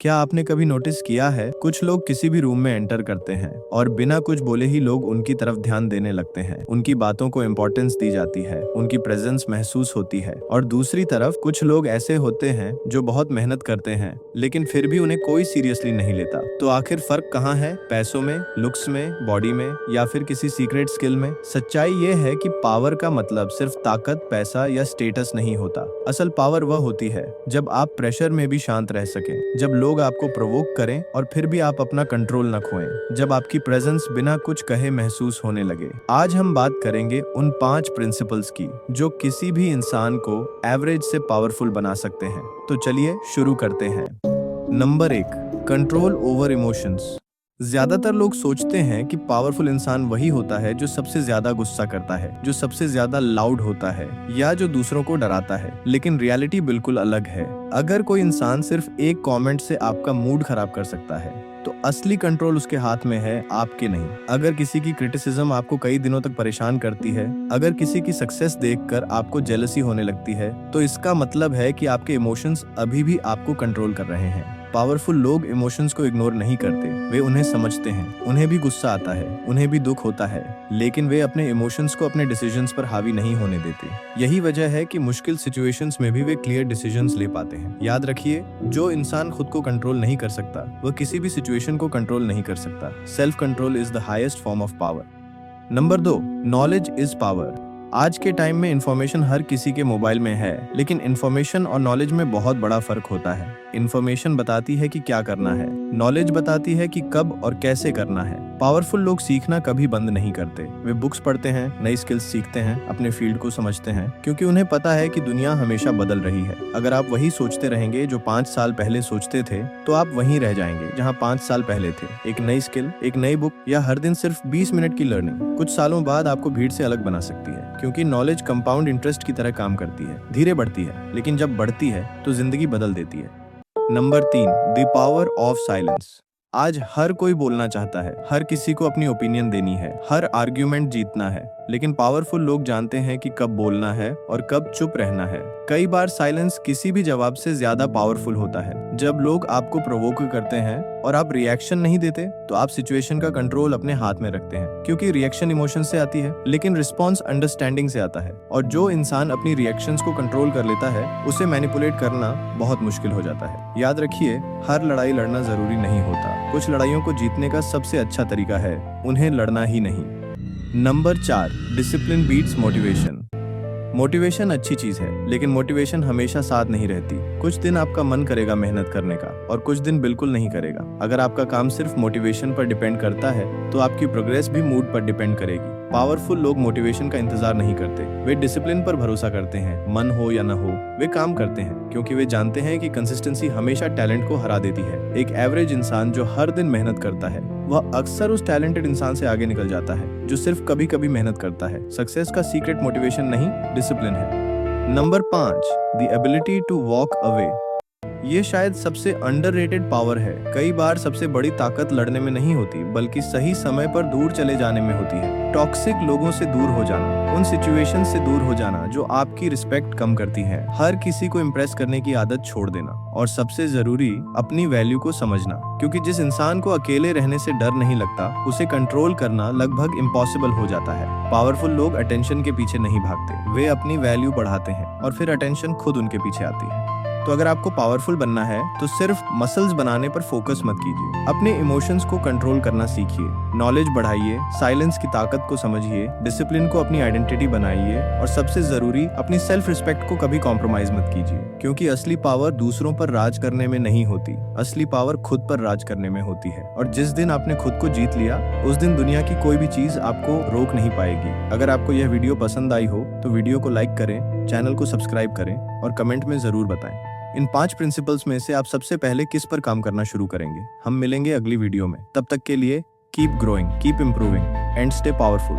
क्या आपने कभी नोटिस किया है, कुछ लोग किसी भी रूम में एंटर करते हैं और बिना कुछ बोले ही लोग उनकी तरफ ध्यान देने लगते हैं। उनकी बातों को इम्पोर्टेंस दी जाती है, उनकी प्रेजेंस महसूस होती है। और दूसरी तरफ कुछ लोग ऐसे होते हैं जो बहुत मेहनत करते हैं लेकिन फिर भी उन्हें कोई सीरियसली नहीं लेता। तो आखिर फर्क कहाँ है? पैसों में, लुक्स में, बॉडी में, या फिर किसी सीक्रेट स्किल में? सच्चाई ये है कि पावर का मतलब सिर्फ ताकत, पैसा या स्टेटस नहीं होता। असल पावर वह होती है जब आप प्रेशर में भी शांत रह सकें, जब लोग आपको प्रोवोक करें और फिर भी आप अपना कंट्रोल न खोएं, जब आपकी प्रेजेंस बिना कुछ कहे महसूस होने लगे। आज हम बात करेंगे उन 5 प्रिंसिपल्स की जो किसी भी इंसान को एवरेज से पावरफुल बना सकते हैं। तो चलिए शुरू करते हैं। Number 1, control over emotions. ज्यादातर लोग सोचते हैं कि पावरफुल इंसान वही होता है जो सबसे ज्यादा गुस्सा करता है, जो सबसे ज्यादा लाउड होता है या जो दूसरों को डराता है। लेकिन रियलिटी बिल्कुल अलग है। अगर कोई इंसान सिर्फ एक कमेंट से आपका मूड खराब कर सकता है तो असली कंट्रोल उसके हाथ में है, आपके नहीं। अगर किसी की क्रिटिसिज्म आपको कई दिनों तक परेशान करती है, अगर किसी की सक्सेस देखकर आपको जेलसी होने लगती है, तो इसका मतलब है कि आपके इमोशंस अभी भी आपको कंट्रोल कर रहे हैं। पावरफुल लोग इमोशंस को इग्नोर नहीं करते, वे उन्हें समझते हैं। उन्हें भी गुस्सा आता है, उन्हें भी दुख होता है, लेकिन वे अपने इमोशंस को अपने डिसीजंस पर हावी नहीं होने देते। यही वजह है कि मुश्किल सिचुएशंस में भी वे क्लियर डिसीजंस ले पाते हैं। याद रखिए, जो इंसान खुद को कंट्रोल नहीं कर सकता वह किसी भी सिचुएशन को कंट्रोल नहीं कर सकता। Self control is the highest form of power. Number 2, knowledge is power. आज के टाइम में इंफॉर्मेशन हर किसी के मोबाइल में है, लेकिन इंफॉर्मेशन और नॉलेज में बहुत बड़ा फर्क होता है। इंफॉर्मेशन बताती है कि क्या करना है, नॉलेज बताती है कि कब और कैसे करना है। पावरफुल लोग सीखना कभी बंद नहीं करते। वे बुक्स पढ़ते हैं, नई स्किल्स सीखते हैं, अपने फील्ड को समझते हैं, क्योंकि उन्हें पता है कि दुनिया हमेशा बदल रही है। अगर आप वही सोचते रहेंगे जो 5 साल पहले सोचते थे, तो आप वहीं रह जाएंगे जहाँ 5 साल पहले थे। एक नई स्किल, एक नई बुक या हर दिन सिर्फ 20 मिनट की लर्निंग कुछ सालों बाद आपको भीड़ से अलग बना सकती है, क्योंकि नॉलेज कंपाउंड इंटरेस्ट की तरह काम करती है। धीरे बढ़ती है, लेकिन जब बढ़ती है तो जिंदगी बदल देती है। Number 3, the power of silence. आज हर कोई बोलना चाहता है, हर किसी को अपनी ओपिनियन देनी है, हर आर्ग्यूमेंट जीतना है, लेकिन पावरफुल लोग जानते हैं कि कब बोलना है और कब चुप रहना है। कई बार साइलेंस किसी भी जवाब से ज्यादा पावरफुल होता है। जब लोग आपको प्रोवोक करते हैं और आप रिएक्शन नहीं देते, तो आप सिचुएशन का कंट्रोल अपने हाथ में रखते हैं, क्योंकि रिएक्शन इमोशन से आती है, लेकिन रिस्पॉन्स अंडरस्टैंडिंग से आता है। और जो इंसान अपनी रिएक्शंस को कंट्रोल कर लेता है, उसे मैनिपुलेट करना बहुत मुश्किल हो जाता है। याद रखिए, हर लड़ाई लड़ना जरूरी नहीं होता। कुछ लड़ाइयों को जीतने का सबसे अच्छा तरीका है उन्हें लड़ना ही नहीं। Number 4, discipline beats motivation. Motivation अच्छी चीज है, लेकिन मोटिवेशन हमेशा साथ नहीं रहती। कुछ दिन आपका मन करेगा मेहनत करने का और कुछ दिन बिल्कुल नहीं करेगा। अगर आपका काम सिर्फ मोटिवेशन पर डिपेंड करता है, तो आपकी प्रोग्रेस भी मूड पर डिपेंड करेगी। पावरफुल लोग मोटिवेशन का इंतजार नहीं करते, वे डिसिप्लिन पर भरोसा करते हैं। मन हो या न हो, वे काम करते हैं, क्योंकि वे जानते हैं कि कंसिस्टेंसी हमेशा टैलेंट को हरा देती है। एक एवरेज इंसान जो हर दिन मेहनत करता है, वह अक्सर उस टैलेंटेड इंसान से आगे निकल जाता है जो सिर्फ कभी कभी मेहनत करता है। सक्सेस का सीक्रेट मोटिवेशन नहीं, डिसिप्लिन है। Number 5, the ability to walk away. ये शायद सबसे अंडररेटेड पावर है। कई बार सबसे बड़ी ताकत लड़ने में नहीं होती, बल्कि सही समय पर दूर चले जाने में होती है। टॉक्सिक लोगों से दूर हो जाना, उन सिचुएशन से दूर हो जाना जो आपकी रिस्पेक्ट कम करती हैं। हर किसी को इम्प्रेस करने की आदत छोड़ देना, और सबसे जरूरी अपनी वैल्यू को समझना, क्योंकि जिस इंसान को अकेले रहने से डर नहीं लगता, उसे कंट्रोल करना लगभग इम्पॉसिबल हो जाता है। पावरफुल लोग अटेंशन के पीछे नहीं भागते, वे अपनी वैल्यू बढ़ाते हैं और फिर अटेंशन खुद उनके पीछे आती है। तो अगर आपको पावरफुल बनना है, तो सिर्फ मसल्स बनाने पर फोकस मत कीजिए। अपने इमोशंस को कंट्रोल करना सीखिए, नॉलेज बढ़ाइए, साइलेंस की ताकत को समझिए, डिसिप्लिन को अपनी आइडेंटिटी बनाइए, और सबसे जरूरी अपनी सेल्फ रिस्पेक्ट को कभी कॉम्प्रोमाइज मत कीजिए, क्योंकि असली पावर दूसरों पर राज करने में नहीं होती, असली पावर खुद पर राज करने में होती है। और जिस दिन आपने खुद को जीत लिया, उस दिन दुनिया की कोई भी चीज आपको रोक नहीं पाएगी। अगर आपको यह वीडियो पसंद आई हो तो वीडियो को लाइक करें, चैनल को सब्सक्राइब करें और कमेंट में जरूर बताएं इन 5 प्रिंसिपल्स में से आप सबसे पहले किस पर काम करना शुरू करेंगे। हम मिलेंगे अगली वीडियो में। तब तक के लिए keep growing, keep improving and stay powerful.